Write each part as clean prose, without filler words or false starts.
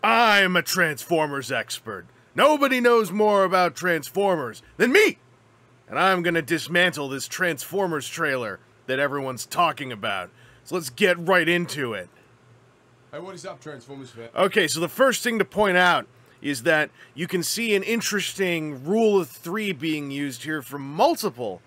I'm a Transformers expert. Nobody knows more about Transformers than me! And I'm gonna dismantle this Transformers trailer that everyone's talking about. So let's get right into it. Hey, what is up, Transformers fan? Okay, so the first thing to point out is that you can see an interesting rule of three being used here for multiple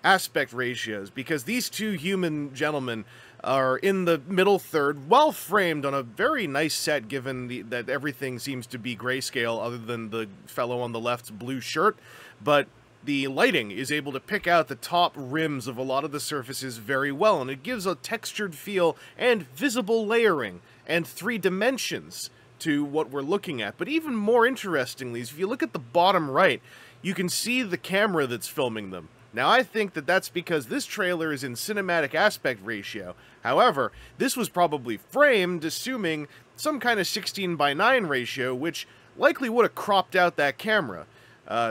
aspect ratios, because these two human gentlemen are in the middle third, well framed on a very nice set, given that everything seems to be grayscale other than the fellow on the left's blue shirt, but the lighting is able to pick out the top rims of a lot of the surfaces very well, and it gives a textured feel and visible layering and 3 dimensions to what we're looking at. But even more interestingly, if you look at the bottom right, you can see the camera that's filming them. Now, I think that that's because this trailer is in cinematic aspect ratio. However, this was probably framed assuming some kind of 16:9 ratio, which likely would have cropped out that camera.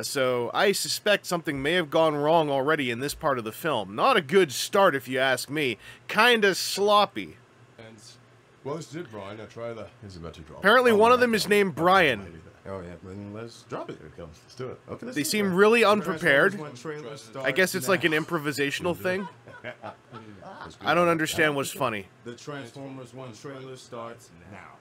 So I suspect something may have gone wrong already in this part of the film. Not a good start, if you ask me. Kinda sloppy. And, well, this is it, Brian. Our trailer is about to drop. Apparently one of them is named Brian. Oh yeah, then let's drop it. Here it comes. Let's do it. Okay, They seem really unprepared. I guess it's like an improvisational thing. I don't understand what's funny. The Transformers 1 trailer starts now.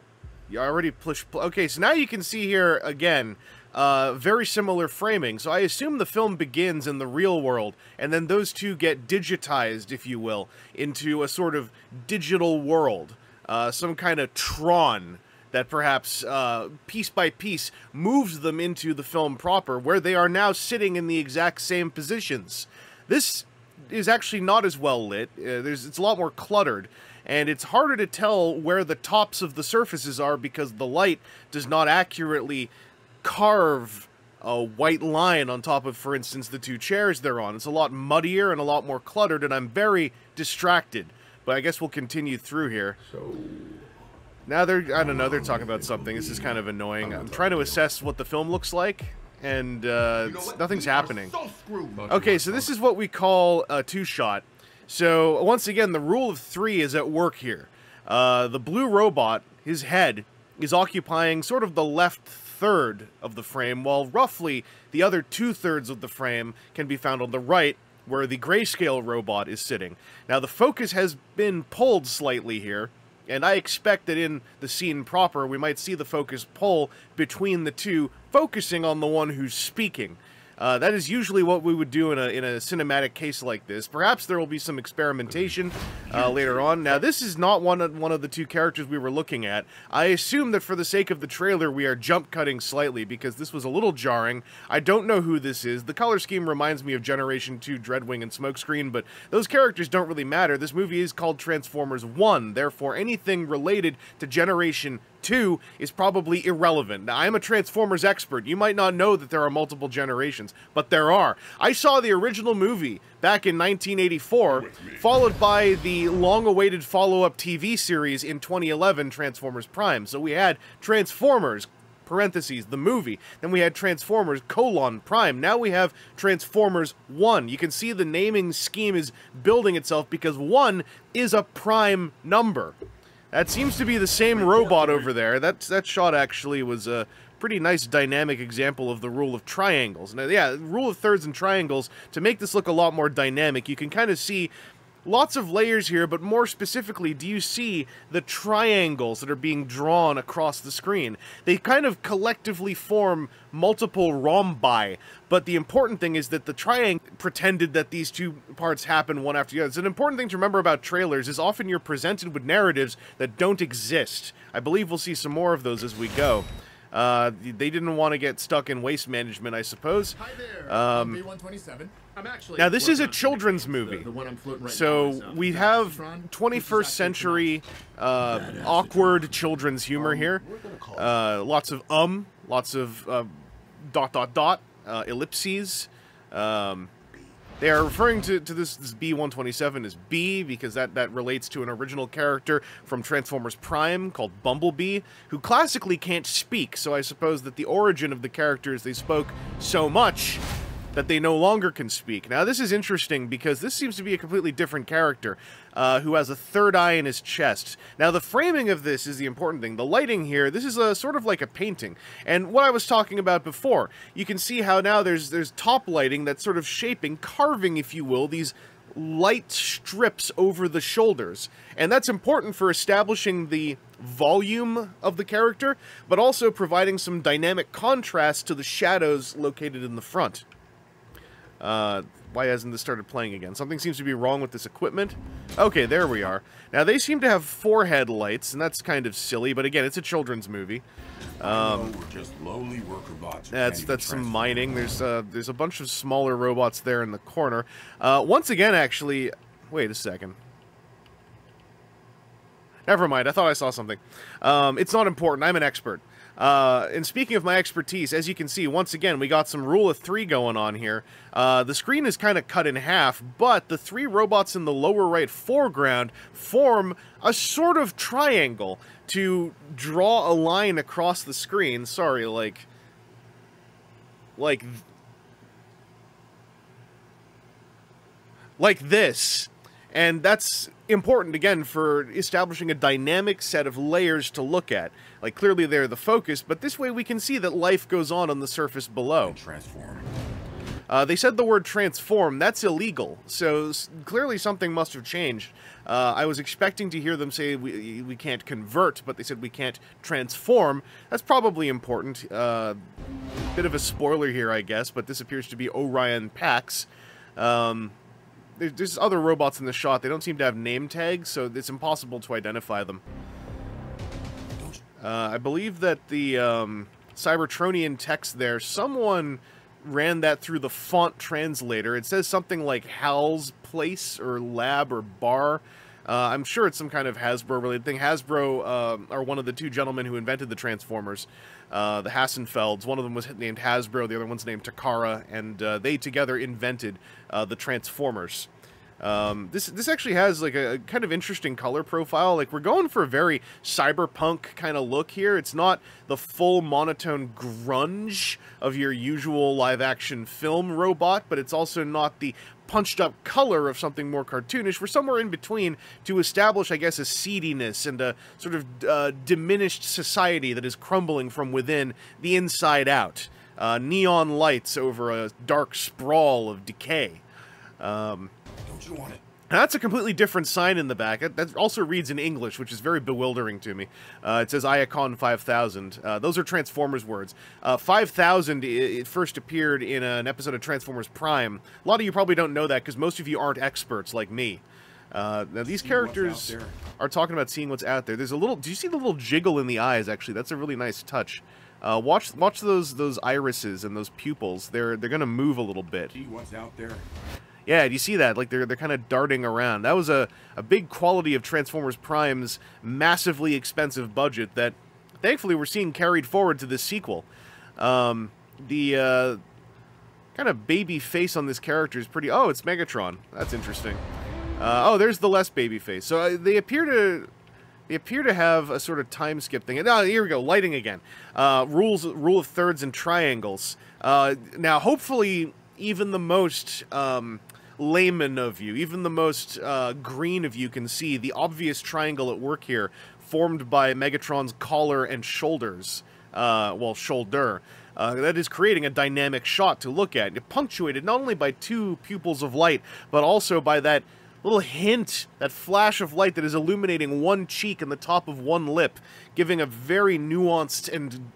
You already pushed... Okay, so now you can see here, again, very similar framing. So I assume the film begins in the real world, and then those two get digitized, if you will, into a sort of digital world. Some kind of Tron that perhaps, piece by piece, moves them into the film proper, where they are now sitting in the exact same positions. This is actually not as well lit. It's a lot more cluttered, and it's harder to tell where the tops of the surfaces are because the light does not accurately carve a white line on top of, for instance, the 2 chairs they're on. It's a lot muddier and a lot more cluttered, and I'm very distracted. But I guess we'll continue through here. Now I don't know, they're talking about something. This is kind of annoying. I'm trying to assess what the film looks like, and nothing's happening. Okay, so this is what we call a 2-shot. So, once again, the rule of 3 is at work here. The blue robot, his head, is occupying sort of the left third of the frame, while roughly the other 2/3 of the frame can be found on the right, where the grayscale robot is sitting. Now, the focus has been pulled slightly here, and I expect that in the scene proper, we might see the focus pull between the two, focusing on the one who's speaking. That is usually what we would do in a cinematic case like this. Perhaps there will be some experimentation later on. Now, this is not one of the 2 characters we were looking at. I assume that for the sake of the trailer, we are jump cutting slightly, because this was a little jarring. I don't know who this is. The color scheme reminds me of Generation 2 Dreadwing and Smokescreen, but those characters don't really matter. This movie is called Transformers 1, therefore anything related to Generation 2 is probably irrelevant. Now, I'm a Transformers expert. You might not know that there are multiple generations, but there are. I saw the original movie back in 1984, followed by the long-awaited follow-up TV series in 2011, Transformers Prime. So we had Transformers, parentheses, the movie. Then we had Transformers, Prime. Now we have Transformers 1. You can see the naming scheme is building itself because 1 is a prime number. That seems to be the same robot over there. That shot actually was a pretty nice dynamic example of the rule of triangles. Now, yeah, rule of thirds and triangles, to make this look a lot more dynamic, you can kind of see lots of layers here, but more specifically, do you see the triangles that are being drawn across the screen? They kind of collectively form multiple rhombi, but the important thing is that the triangle pretended that these 2 parts happen one after the other. It's an important thing to remember about trailers is often you're presented with narratives that don't exist. I believe we'll see some more of those as we go. They didn't want to get stuck in waste management, I suppose. Hi there, I'm B127. Now, this is a children's movie, so we have 21st century awkward children's humor here. Lots of lots of ellipses. They are referring to this B127 as B because that relates to an original character from Transformers Prime called Bumblebee, who classically can't speak, so I suppose that the origin of the characters they spoke so much that they no longer can speak. Now, this is interesting because this seems to be a completely different character who has a third eye in his chest. Now, the framing of this is the important thing. The lighting here, this is a sort of like a painting. And what I was talking about before, you can see how now there's top lighting that's sort of shaping, carving, if you will, these light strips over the shoulders. And that's important for establishing the volume of the character, but also providing some dynamic contrast to the shadows located in the front. Why hasn't this started playing again? Something seems to be wrong with this equipment. Okay, there we are. Now, they seem to have forehead lights, and that's kind of silly, but again, it's a children's movie. We're just lowly worker bots. That's some mining. There's a bunch of smaller robots there in the corner. Once again, actually... Wait a second. Never mind, I thought I saw something. It's not important, I'm an expert. And speaking of my expertise, as you can see, once again, we got some rule of 3 going on here. The screen is kind of cut in half, but the 3 robots in the lower right foreground form a sort of triangle to draw a line across the screen. Sorry, like this. And that's important, again, for establishing a dynamic set of layers to look at. Like, clearly they're the focus, but this way we can see that life goes on the surface below. Transform. They said the word transform. That's illegal, so clearly something must have changed. I was expecting to hear them say we can't convert, but they said we can't transform. That's probably important. Bit of a spoiler here, I guess, but this appears to be Orion Pax. There's other robots in the shot. They don't seem to have name tags, so it's impossible to identify them. I believe that the Cybertronian text there, someone ran that through the font translator. It says something like Hal's Place or Lab or Bar. I'm sure it's some kind of Hasbro-related thing. Hasbro are one of the 2 gentlemen who invented the Transformers. The Hassenfelds. One of them was named Hasbro, the other one's named Takara, and they together invented the Transformers. This actually has like a kind of interesting color profile. Like, we're going for a very cyberpunk kind of look here. It's not the full monotone grunge of your usual live-action film robot, but it's also not the punched-up color of something more cartoonish. We're somewhere in between to establish, I guess, a seediness and a sort of diminished society that is crumbling from within the inside out. Neon lights over a dark sprawl of decay. Don't you want it? That's a completely different sign in the back. That also reads in English, which is very bewildering to me. It says Iacon 5000. Those are Transformers words. 5000, it first appeared in an episode of Transformers Prime. A lot of you probably don't know that because most of you aren't experts like me. Now, these characters are talking about seeing what's out there. There's a little... Do you see the little jiggle in the eyes, actually? That's a really nice touch. Watch those irises and those pupils. They're going to move a little bit. See what's out there? Yeah, do you see that? Like, they're kind of darting around. That was a big quality of Transformers Prime's massively expensive budget that, thankfully, we're seeing carried forward to this sequel. The kind of baby face on this character is pretty... Oh, it's Megatron. That's interesting. Oh, there's the less baby face. So they appear to have a sort of time skip thing. Oh, here we go, lighting again. Rule of thirds and triangles. Now, hopefully, even the most... layman of you, even the most green of you can see the obvious triangle at work here, formed by Megatron's collar and shoulders. Well, shoulder. That is creating a dynamic shot to look at. It punctuated not only by 2 pupils of light, but also by that little hint, that flash of light that is illuminating one cheek and the top of one lip, giving a very nuanced and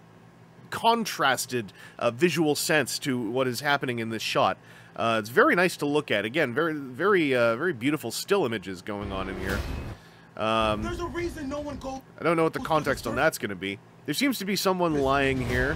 contrasted visual sense to what is happening in this shot. It's very nice to look at. Again, very beautiful still images going on in here. There's a reason no one goes. I don't know what the context on that's going to be. There seems to be someone lying here.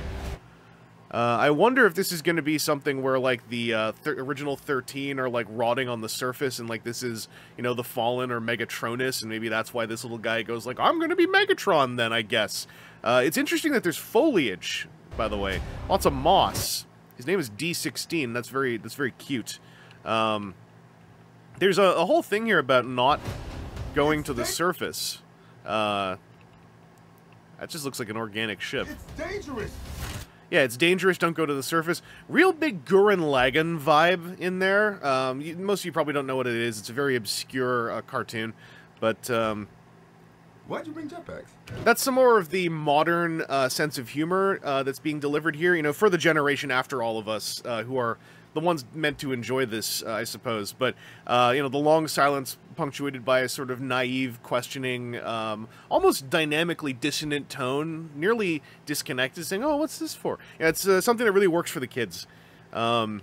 I wonder if this is going to be something where, like, the original 13 are, like, rotting on the surface, and, like, this is, you know, the Fallen or Megatronus, and maybe that's why this little guy goes, like, I'm going to be Megatron, then, I guess. It's interesting that there's foliage, by the way. Lots of moss. His name is D16. That's very cute. There's a whole thing here about not going to the surface. That just looks like an organic ship. It's dangerous. Yeah, it's dangerous, don't go to the surface. Real big Gurren Lagann vibe in there. Most of you probably don't know what it is. It's a very obscure cartoon. But, Why'd you bring jetpacks? that's some more of the modern sense of humor that's being delivered here, you know, for the generation after all of us, who are the ones meant to enjoy this, I suppose. But, you know, the long silence punctuated by a sort of naive, questioning, almost dynamically dissonant tone, nearly disconnected, saying, oh, what's this for? Yeah, it's something that really works for the kids. There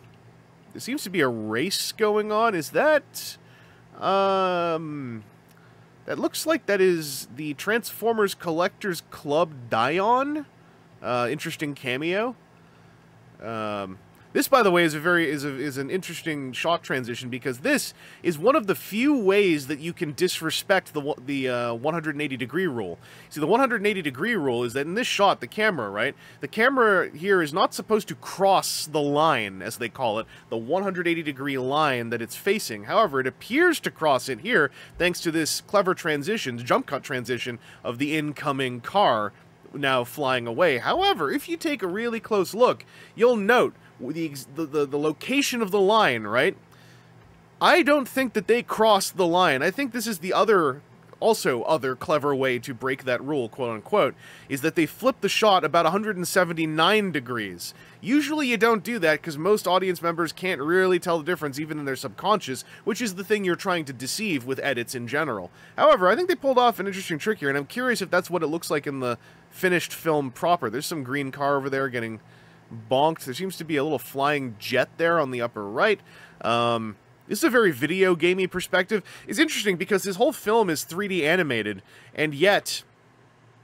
seems to be a race going on. Is that... that looks like that is the Transformers Collectors Club Dion. Interesting cameo. This, by the way, is an interesting shot transition, because this is one of the few ways that you can disrespect the 180-degree rule. See, the 180-degree rule is that in this shot, the camera here is not supposed to cross the line, as they call it, the 180-degree line that it's facing. However, it appears to cross it here, thanks to this clever transition, jump cut transition of the incoming car now flying away. However, if you take a really close look, you'll note the location of the line, right? I don't think that they crossed the line. I think this is the other clever way to break that rule, quote-unquote, is that they flip the shot about 179 degrees. Usually you don't do that because most audience members can't really tell the difference, even in their subconscious, which is the thing you're trying to deceive with edits in general. However, I think they pulled off an interesting trick here, and I'm curious if that's what it looks like in the finished film proper. There's some green car over there getting bonked. There seems to be a little flying jet there on the upper right. This is a very video gamey perspective. It's interesting because this whole film is 3D animated, and yet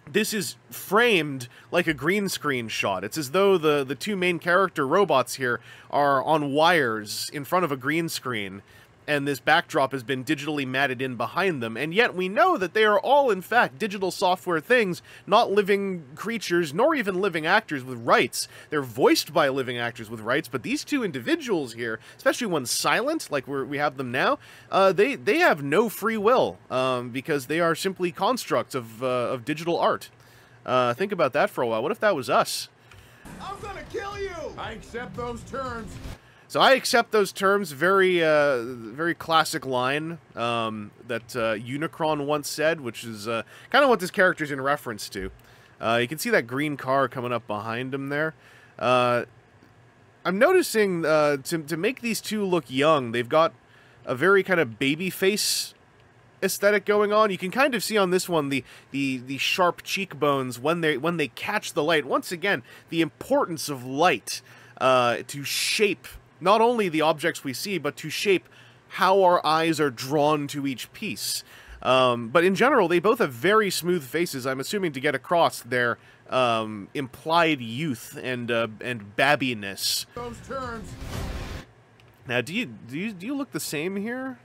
this is framed like a green screen shot. It's as though the two main character robots here are on wires in front of a green screen, and this backdrop has been digitally matted in behind them, and yet we know that they are all, in fact, digital software things, not living creatures, nor even living actors with rights. They're voiced by living actors with rights, but these two individuals here, especially one silent, like we have them now, they have no free will, because they are simply constructs of digital art. Think about that for a while. What if that was us? I'm gonna kill you! I accept those terms. So I accept those terms. Very, very classic line that Unicron once said, which is kind of what this character's in reference to. You can see that green car coming up behind him there. I'm noticing to make these two look young, they've got a very kind of baby face aesthetic going on. You can kind of see on this one the sharp cheekbones when they catch the light. Once again, the importance of light to shape not only the objects we see, but to shape how our eyes are drawn to each piece. But in general, they both have very smooth faces, I'm assuming to get across their implied youth and babbiness. Those terms. Now, do you look the same here?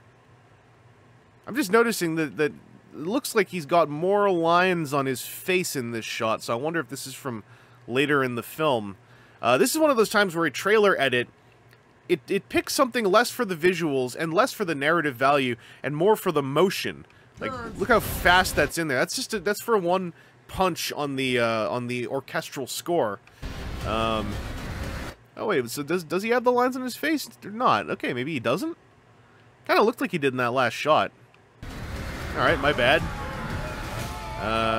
I'm just noticing that it looks like he's got more lines on his face in this shot, so I wonder if this is from later in the film. This is one of those times where a trailer edit, it picks something less for the visuals and less for the narrative value and more for the motion. Like, look how fast that's in there. That's for one punch on the orchestral score. Oh wait, so does he have the lines on his face or not? Okay, maybe he doesn't. Kind of looked like he did in that last shot. All right, my bad.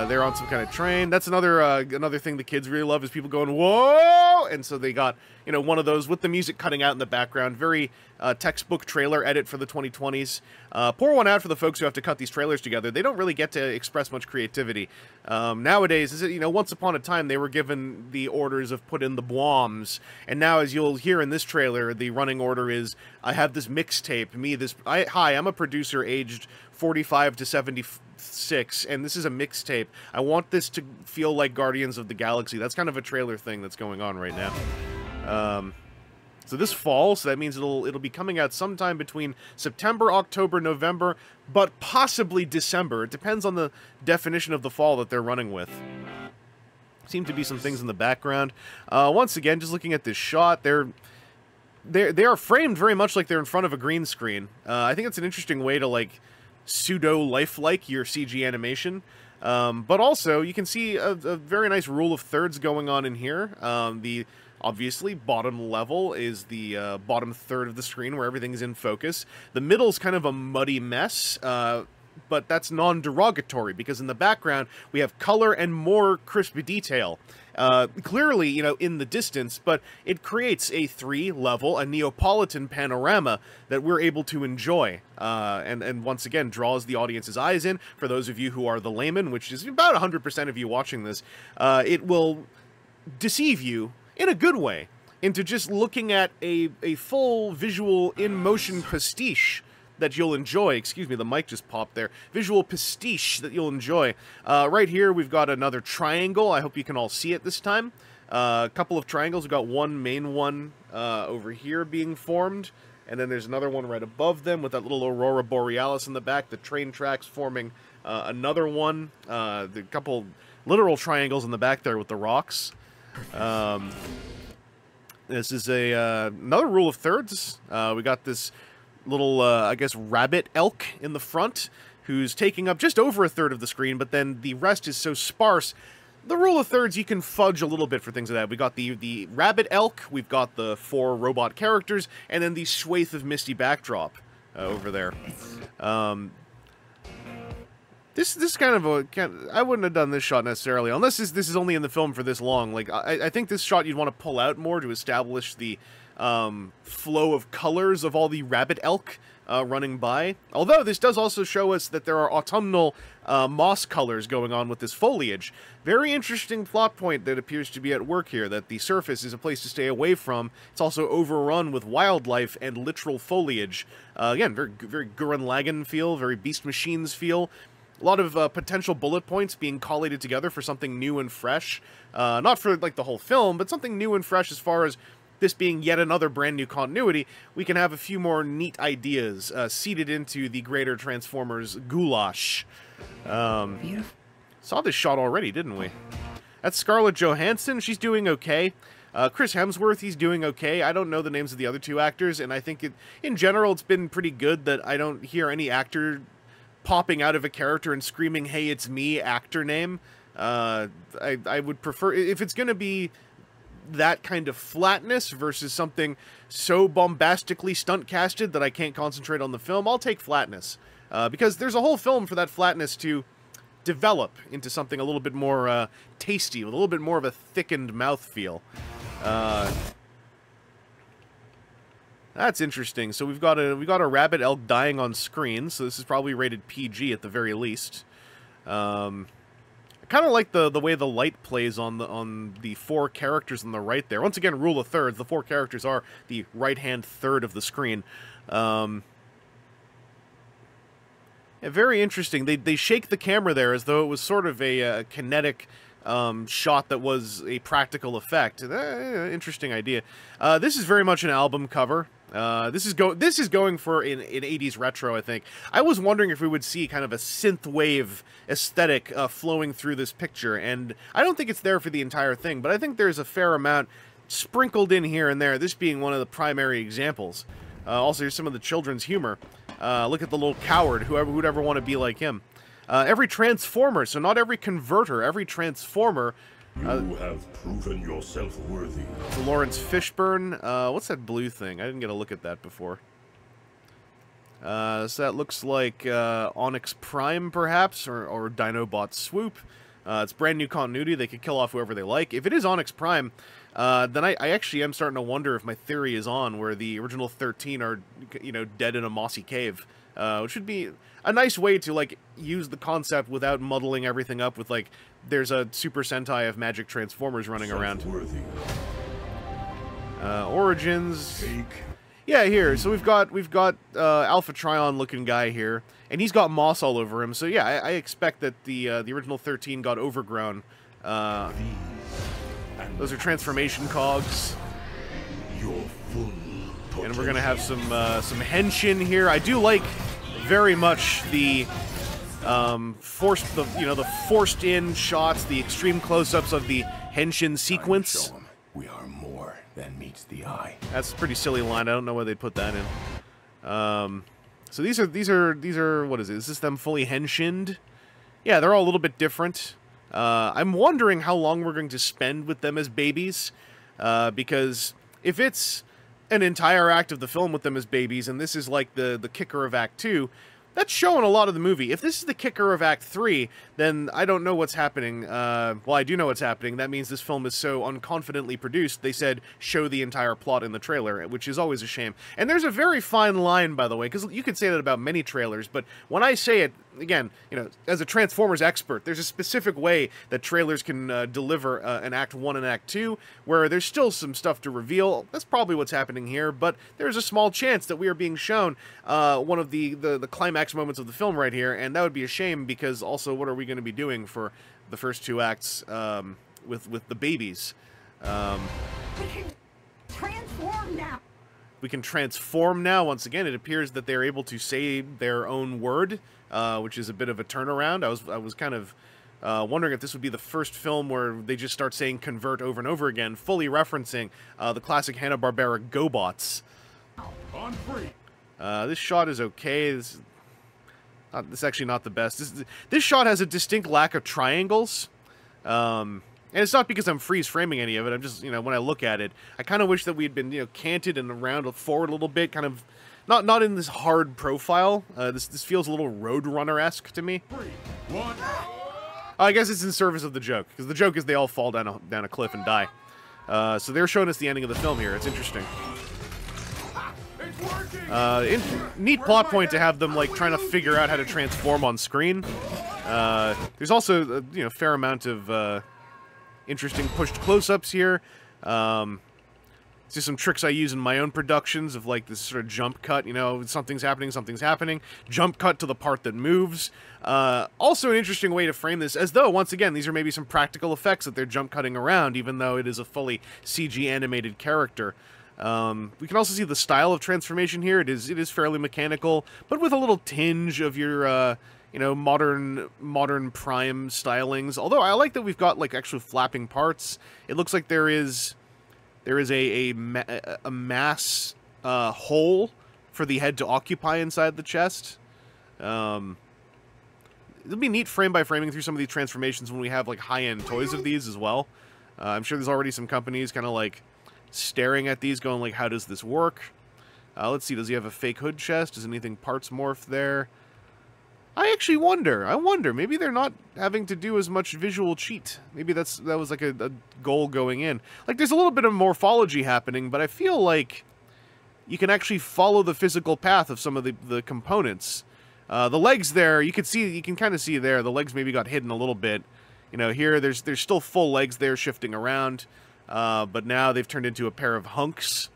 They're on some kind of train. That's another thing the kids really love is people going, whoa! And so they got, you know, one of those with the music cutting out in the background. Very textbook trailer edit for the 2020s. Pour one out for the folks who have to cut these trailers together. They don't really get to express much creativity. Nowadays, you know, once upon a time, they were given the orders of put in the bombs. And now, as you'll hear in this trailer, the running order is, I have this mixtape. Hi, I'm a producer aged 45 to 76, and this is a mixtape. I want this to feel like Guardians of the Galaxy. That's kind of a trailer thing that's going on right now. So this fall, so that means it'll be coming out sometime between September, October, November, but possibly December. It depends on the definition of the fall that they're running with. Seem to be some things in the background. Once again, just looking at this shot, they are framed very much like they're in front of a green screen. I think it's an interesting way to, like, pseudo-lifelike your CG animation. But also, you can see a very nice rule of thirds going on in here. The obviously bottom level is the bottom third of the screen where everything's in focus. The middle's kind of a muddy mess, but that's non-derogatory because in the background we have color and more crisp detail. Clearly, you know, in the distance, but it creates a three-level, a Neapolitan panorama that we're able to enjoy, and once again draws the audience's eyes in. For those of you who are the layman, which is about 100% of you watching this, it will deceive you in a good way into just looking at a full visual in-motion pastiche that you'll enjoy. Excuse me, the mic just popped there. Visual pastiche that you'll enjoy. Right here, we've got another triangle. I hope you can all see it this time. A couple of triangles. We've got one main one over here being formed, and then there's another one right above them with that little Aurora Borealis in the back. The train tracks forming another one. The couple literal triangles in the back there with the rocks. This is another rule of thirds. We got this little, I guess, rabbit elk in the front, who's taking up just over a third of the screen, but then the rest is so sparse. The rule of thirds, you can fudge a little bit for things like that. We got the rabbit elk, we've got the 4 robot characters, and then the swathe of misty backdrop over there. This is kind of a... I wouldn't have done this shot necessarily, unless this is only in the film for this long. Like, I think this shot you'd want to pull out more to establish the flow of colors of all the rabbit elk running by. Although this does also show us that there are autumnal moss colors going on with this foliage. Very interesting plot point that appears to be at work here, that the surface is a place to stay away from. It's also overrun with wildlife and literal foliage. Again, very Gurren Lagann feel, very Beast Machines feel. A lot of potential bullet points being collated together for something new and fresh. Not for, like, the whole film, but something new and fresh as far as this being yet another brand new continuity. We can have a few more neat ideas seeded into the greater Transformers goulash. Saw this shot already, didn't we? That's Scarlett Johansson. She's doing okay. Chris Hemsworth, he's doing okay. I don't know the names of the other 2 actors, and I think in general it's been pretty good that I don't hear any actor popping out of a character and screaming, "Hey, it's me," actor name. I would prefer, if it's going to be that kind of flatness versus something so bombastically stunt-casted that I can't concentrate on the film, I'll take flatness. Because there's a whole film for that flatness to develop into something a little bit more tasty, with a little bit more of a thickened mouthfeel. That's interesting. So we've got a rabbit elk dying on screen, so this is probably rated PG at the very least. I kind of like the way the light plays on the 4 characters on the right there. Once again, rule of thirds. The 4 characters are the right-hand third of the screen. Yeah, very interesting. They shake the camera there as though it was sort of a kinetic shot that was a practical effect. Interesting idea. This is very much an album cover. This is going for an 80s retro, I think. I was wondering if we would see kind of a synthwave aesthetic flowing through this picture, and I don't think it's there for the entire thing, but I think there's a fair amount sprinkled in here and there, this being one of the primary examples. Also, here's some of the children's humor. Look at the little coward, who'd ever want to be like him. Every Transformer, so not every converter, every Transformer. You have proven yourself worthy. Lawrence Fishburne. What's that blue thing? I didn't get a look at that before. So that looks like Onyx Prime, perhaps, or Dinobot Swoop. It's brand new continuity. They could kill off whoever they like. If it is Onyx Prime, then I actually am starting to wonder if my theory is on, where the original 13 are, you know, dead in a mossy cave. Which would be a nice way to, like, use the concept without muddling everything up with, like, there's a Super Sentai of magic Transformers running around. Origins. Yeah, here. So we've got Alpha Trion looking guy here, and he's got moss all over him. So yeah, I expect that the original 13 got overgrown. Those are transformation cogs. And we're gonna have some henshin here. I do like very much the forced in shots, the extreme close-ups of the henshin sequence. We are more than meets the eye. That's a pretty silly line. I don't know why they'd put that in. So these are what is it? Is this them fully henshined? yeah, they're all a little bit different. I'm wondering how long we're going to spend with them as babies, because if it's an entire act of the film with them as babies, and this is like the kicker of Act 2, that's showing a lot of the movie. If this is the kicker of Act 3, then I don't know what's happening. Well, I do know what's happening. That means this film is so unconfidently produced, they said, show the entire plot in the trailer, which is always a shame. And there's a very fine line, by the way, because you could say that about many trailers, but when I say it, again, you know, as a Transformers expert, there's a specific way that trailers can deliver an Act 1 and Act 2, where there's still some stuff to reveal. That's probably what's happening here, but there's a small chance that we are being shown one of the climax moments of the film right here, and that would be a shame, because also what are we going to be doing for the first 2 acts with the babies? We can transform now. We can transform now. Once again, it appears that they're able to say their own word, which is a bit of a turnaround. I was kind of wondering if this would be the first film where they just start saying convert over and over again, fully referencing the classic Hanna-Barbera GoBots. On free. This shot is okay. This is actually not the best. This shot has a distinct lack of triangles. And it's not because I'm freeze framing any of it. I'm just, you know, when I look at it, I kind of wish that we had been, you know, canted and around forward a little bit, kind of not in this hard profile. This feels a little Roadrunner-esque to me. 3, 1. I guess it's in service of the joke, because the joke is they all fall down a cliff and die. So they're showing us the ending of the film here. It's interesting. It's working. Neat plot point to have them like trying to figure out how to transform on screen. There's also you know, fair amount of interesting pushed close-ups here. Just some tricks I use in my own productions of like this sort of jump cut, you know, something's happening, jump cut to the part that moves. Also an interesting way to frame this, as though, once again, these are maybe some practical effects that they're jump cutting around, even though it is a fully CG animated character. We can also see the style of transformation here. It is fairly mechanical, but with a little tinge of your, you know, modern Prime stylings. Although I like that we've got like actual flapping parts. It looks like there is a mass hole for the head to occupy inside the chest. It'll be neat frame by framing through some of these transformations when we have like high-end toys of these as well. I'm sure there's already some companies kind of like staring at these going like, how does this work? Let's see, does he have a fake hood chest? Does anything parts morph there? I actually wonder. I wonder. Maybe they're not having to do as much visual cheat. Maybe that was like a goal going in. Like, there's a little bit of morphology happening, but I feel like you can actually follow the physical path of some of the components. The legs there, you can kind of see there, the legs maybe got hidden a little bit. You know, here, there's still full legs there shifting around, but now they've turned into a pair of hunks.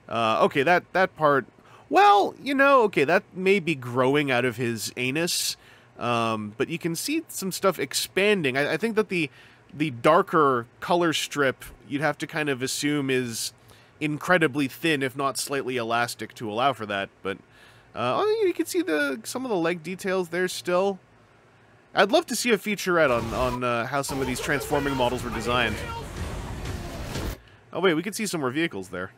Okay, that part... Well, you know, okay, that may be growing out of his anus, but you can see some stuff expanding. I think that the darker color strip, you'd have to kind of assume is incredibly thin, if not slightly elastic, to allow for that. But you can see some of the leg details there still. I'd love to see a featurette on how some of these transforming models were designed. Oh wait, we can see some more vehicles there.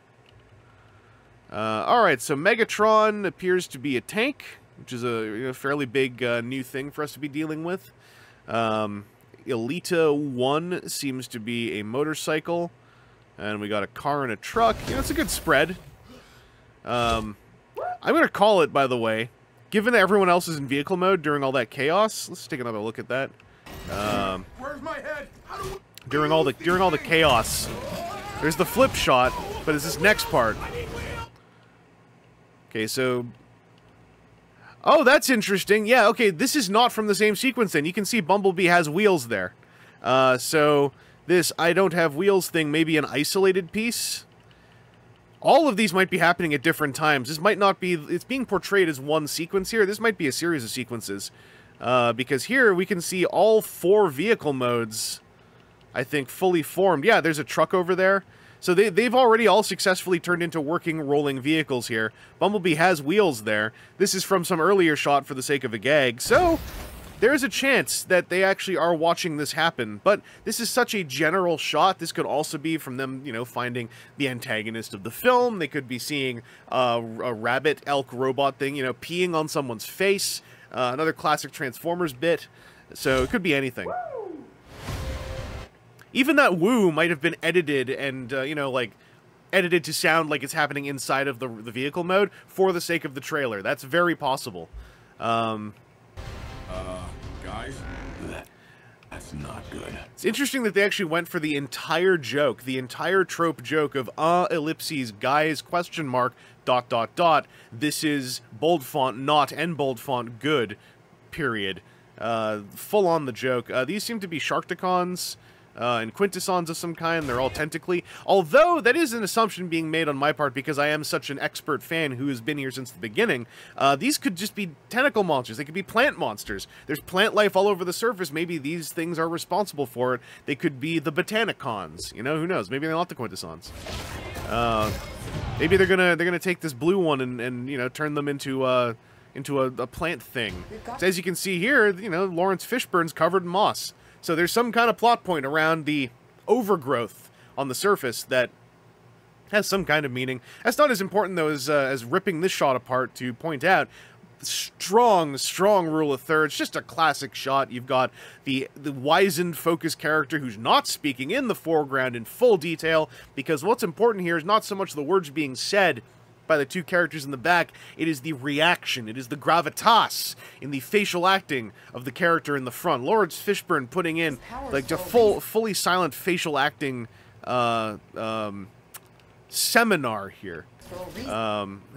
Alright, so Megatron appears to be a tank, which is a fairly big new thing for us to be dealing with. Elita 1 seems to be a motorcycle, and we got a car and a truck. You know, it's a good spread. I'm going to call it, by the way, given that everyone else is in vehicle mode during all that chaos. Let's take another look at that. Where's my head? During all the chaos, there's the flip shot, but it's this next part. Okay, so... Oh, that's interesting. Yeah, okay, this is not from the same sequence then. You can see Bumblebee has wheels there. So this I don't have wheels thing may be an isolated piece. All of these might be happening at different times. This might not be... It's being portrayed as one sequence here. This might be a series of sequences. Because here we can see all 4 vehicle modes, I think, fully formed. Yeah, there's a truck over there. So they've already all successfully turned into working, rolling vehicles here. Bumblebee has wheels there. This is from some earlier shot for the sake of a gag. So there's a chance that they actually are watching this happen. But this is such a general shot. This could also be from them, you know, finding the antagonist of the film. They could be seeing a rabbit elk robot thing, you know, peeing on someone's face. Another classic Transformers bit. So it could be anything. Even that woo might have been edited and, you know, like, edited to sound like it's happening inside of the vehicle mode for the sake of the trailer. That's very possible. Guys? That's not good. It's interesting that they actually went for the entire joke, the entire trope joke of, ellipses, guys, question mark, ... This is bold font not and bold font good, period. Full on the joke. These seem to be Sharkticons. And Quintessons of some kind. They're all tentacly. Although, that is an assumption being made on my part because I am such an expert fan who has been here since the beginning. These could just be tentacle monsters. They could be plant monsters. There's plant life all over the surface. Maybe these things are responsible for it. They could be the Botanicons. You know, who knows? Maybe they're not the Quintessons. Maybe they're gonna take this blue one and you know, turn them into a plant thing. So as you can see here, you know, Lawrence Fishburne's covered in moss. So there's some kind of plot point around the overgrowth on the surface that has some kind of meaning. That's not as important, though, as ripping this shot apart to point out strong rule of thirds. Just a classic shot. You've got the wizened focus character who's not speaking in the foreground in full detail, because what's important here is not so much the words being said by the two characters in the back, it is the reaction, it is the gravitas in the facial acting of the character in the front. Lawrence Fishburne putting in like a fully silent facial acting seminar here.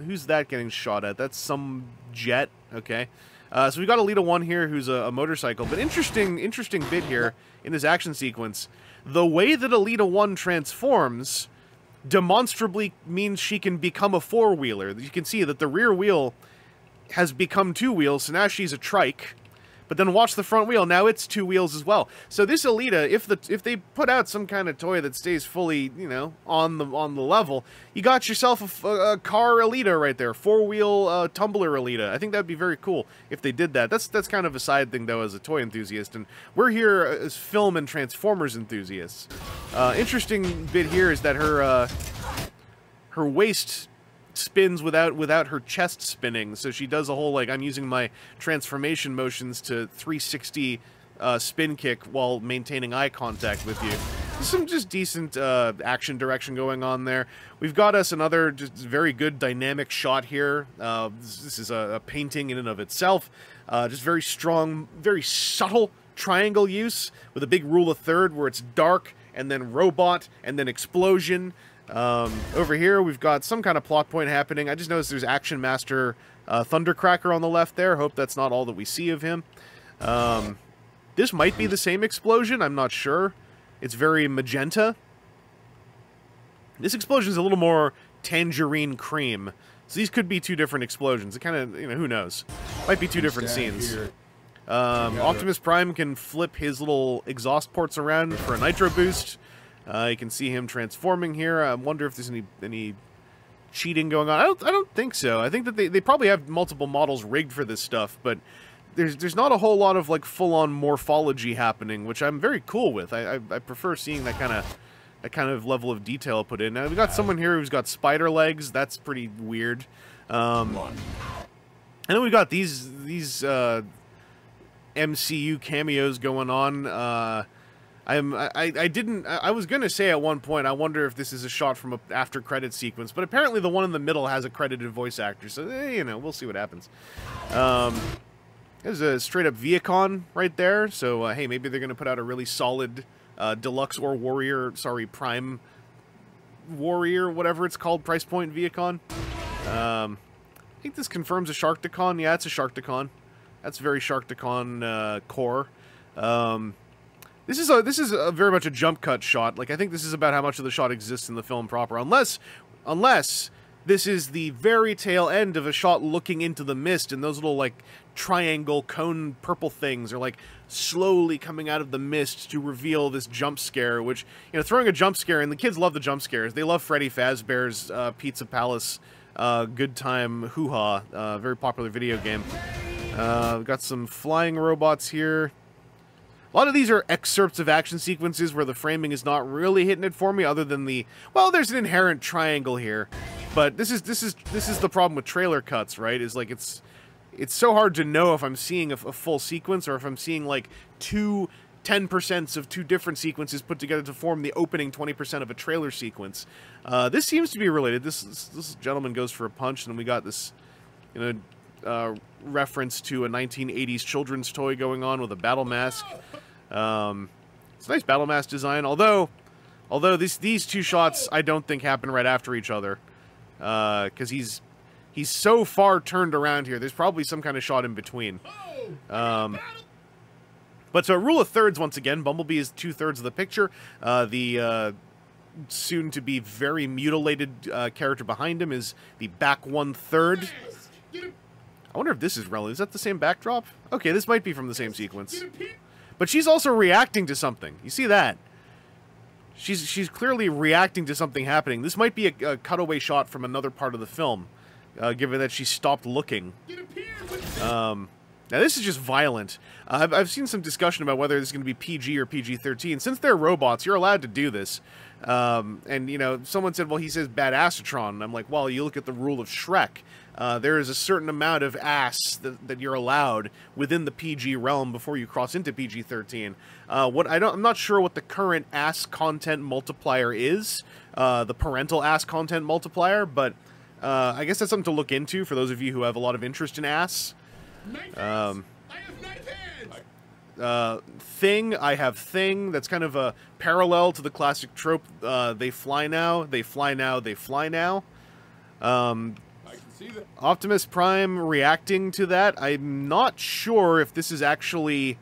Who's that getting shot at? That's some jet. Okay. So we've got Alita 1 here, who's a motorcycle. But interesting bit here in this action sequence. The way that Alita 1 transforms demonstrably means she can become a four-wheeler. You can see that the rear wheel has become two wheels, so now she's a trike. But then watch the front wheel, now it's two wheels as well. So this Alita, if they put out some kind of toy that stays fully, you know, on the level, you got yourself a car Alita right there, four-wheel tumbler Alita. I think that'd be very cool if they did that. That's kind of a side thing, though, as a toy enthusiast, and we're here as film and Transformers enthusiasts. Interesting bit here is that her waist spins without her chest spinning, so she does a whole, like, I'm using my transformation motions to 360 spin kick while maintaining eye contact with you. Some just decent action direction going on there. We've got us another just very good dynamic shot here. This is a painting in and of itself. Just very strong, very subtle triangle use with a big rule of third where it's dark and then robot and then explosion. Over here, we've got some kind of plot point happening. I just noticed there's Action Master Thundercracker on the left there. Hope that's not all that we see of him. This might be the same explosion. I'm not sure. It's very magenta. This explosion is a little more tangerine cream. So these could be two different explosions. It kind of, you know, who knows? Might be two different scenes. Optimus Prime can flip his little exhaust ports around for a nitro boost. You can see him transforming here. I wonder if there's any cheating going on. I don't think so. I think that they probably have multiple models rigged for this stuff, but there's not a whole lot of like full-on morphology happening, which I'm very cool with. I prefer seeing that kind of level of detail put in. Now we've got someone here who's got spider legs. That's pretty weird. And then we've got these MCU cameos going on. I was gonna say at one point, I wonder if this is a shot from an after credit sequence, but apparently the one in the middle has a credited voice actor, so you know, we'll see what happens. There's a straight up Viacon right there, so hey, maybe they're gonna put out a really solid deluxe or Prime Warrior, whatever it's called, price point Viacon. I think this confirms a Sharkticon. Yeah, it's a Sharkticon. That's very Sharkticon core. This is a very much a jump cut shot. Like, I think this is about how much of the shot exists in the film proper. Unless this is the very tail end of a shot looking into the mist, and those little, like, triangle cone purple things are, like, slowly coming out of the mist to reveal this jump scare, which, you know, throwing a jump scare, and the kids love the jump scares. They love Freddy Fazbear's Pizza Palace Good Time Hoo-Ha, very popular video game. We've got some flying robots here. A lot of these are excerpts of action sequences where the framing is not really hitting it for me, other than well, there's an inherent triangle here, but this is the problem with trailer cuts, right? Is like it's so hard to know if I'm seeing a full sequence or if I'm seeing like 10% of two different sequences put together to form the opening 20% of a trailer sequence. This seems to be related. This gentleman goes for a punch, and we got this, you know, reference to a 1980s children's toy going on with a battle mask. It's a nice battle mask design, although these two shots I don't think happen right after each other, because he's so far turned around here. There's probably some kind of shot in between. But so rule of thirds once again. Bumblebee is 2/3 of the picture. The soon-to-be very mutilated character behind him is the back 1/3. I wonder if this is relevant. Is that the same backdrop? Okay, this might be from the same sequence. But she's also reacting to something. You see that? She's clearly reacting to something happening. This might be a cutaway shot from another part of the film, given that she stopped looking. Now, this is just violent. I've seen some discussion about whether this is going to be PG or PG-13. Since they're robots, you're allowed to do this. And, you know, someone said, well, he says badassatron. And I'm like, well, you look at the rule of Shrek. There is a certain amount of ass that you're allowed within the PG realm before you cross into PG-13. I'm not sure what the current ass content multiplier is, the parental ass content multiplier, but I guess that's something to look into for those of you who have a lot of interest in ass. Thing, I have Thing. That's kind of a parallel to the classic trope, they fly now, they fly now, they fly now. Optimus Prime reacting to that. I'm not sure if this is actually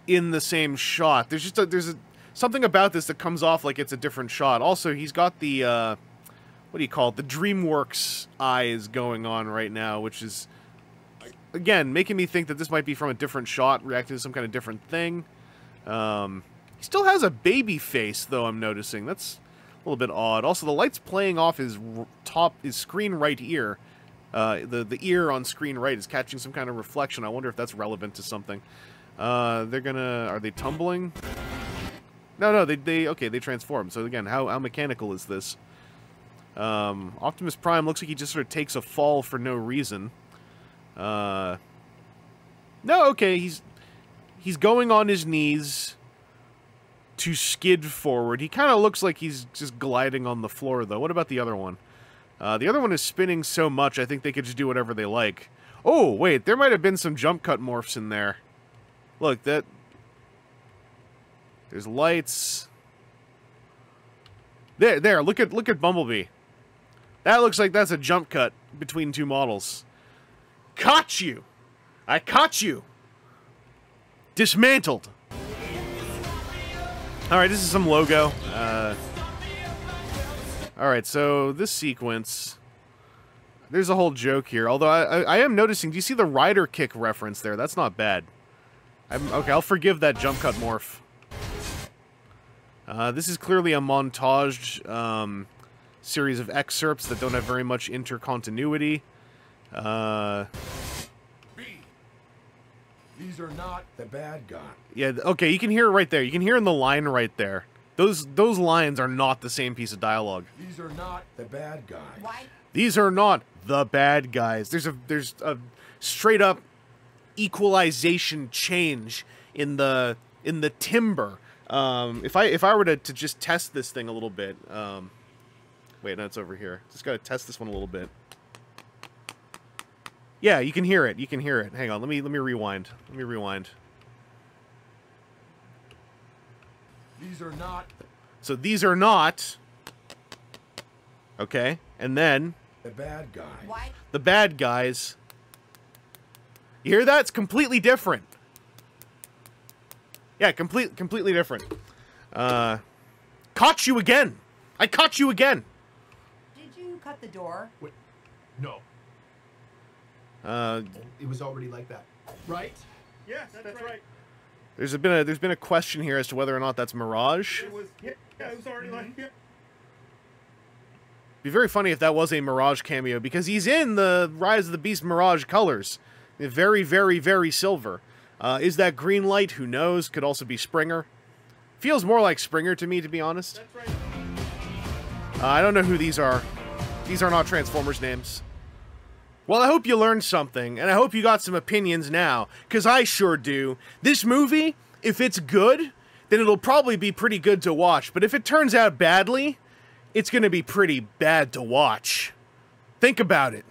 in the same shot. There's just something about this that comes off like it's a different shot. Also, he's got the, what do you call it? The DreamWorks eyes going on right now, which is, again, making me think that this might be from a different shot, reacting to some kind of different thing. He still has a baby face, though, I'm noticing. That's a little bit odd. Also, the light's playing off his screen right ear. The ear on screen right is catching some kind of reflection. I wonder if that's relevant to something. Are they tumbling? No, they transform. So again, how mechanical is this? Optimus Prime looks like he just sort of takes a fall for no reason. No, okay, he's going on his knees to skid forward. He kind of looks like he's just gliding on the floor, though. What about the other one? The other one is spinning so much, I think they could just do whatever they like. Oh, wait, there might have been some jump cut morphs in there. Look, there's lights. There, look at Bumblebee. That looks like that's a jump cut between two models. Caught you! I caught you! Dismantled! Alright, this is some logo. Alright, so this sequence... There's a whole joke here, although I am noticing... Do you see the rider kick reference there? That's not bad. Okay, I'll forgive that jump cut morph. This is clearly a montaged series of excerpts that don't have very much intercontinuity. These are not the bad guy. Yeah, okay, you can hear it right there. You can hear in the line right there. Those lines are not the same piece of dialogue. These are not the bad guys. Why? These are not the bad guys. There's a straight up equalization change in the timbre. If I were to just test this thing a little bit, wait, no, it's over here. Just gotta test this one a little bit. Yeah, you can hear it. You can hear it. Hang on, let me rewind. Let me rewind. These are not. So these are not. Okay, and then The bad guys. Why? the bad guys. You hear that? It's completely different. Yeah, completely different. Caught you again. I caught you again. Did you cut the door? Wait, no. It was already like that, right? Yes, that's right. There's been a question here as to whether or not that's Mirage. It was, yeah, it was already like, yeah. Be very funny if that was a Mirage cameo, because he's in the Rise of the Beast Mirage colors. Very, very, very silver. Is that green light? Who knows? Could also be Springer. Feels more like Springer to me, to be honest. That's right. I don't know who these are. These are not Transformers names. Well, I hope you learned something, and I hope you got some opinions now, because I sure do. This movie, if it's good, then it'll probably be pretty good to watch, but if it turns out badly, it's going to be pretty bad to watch. Think about it.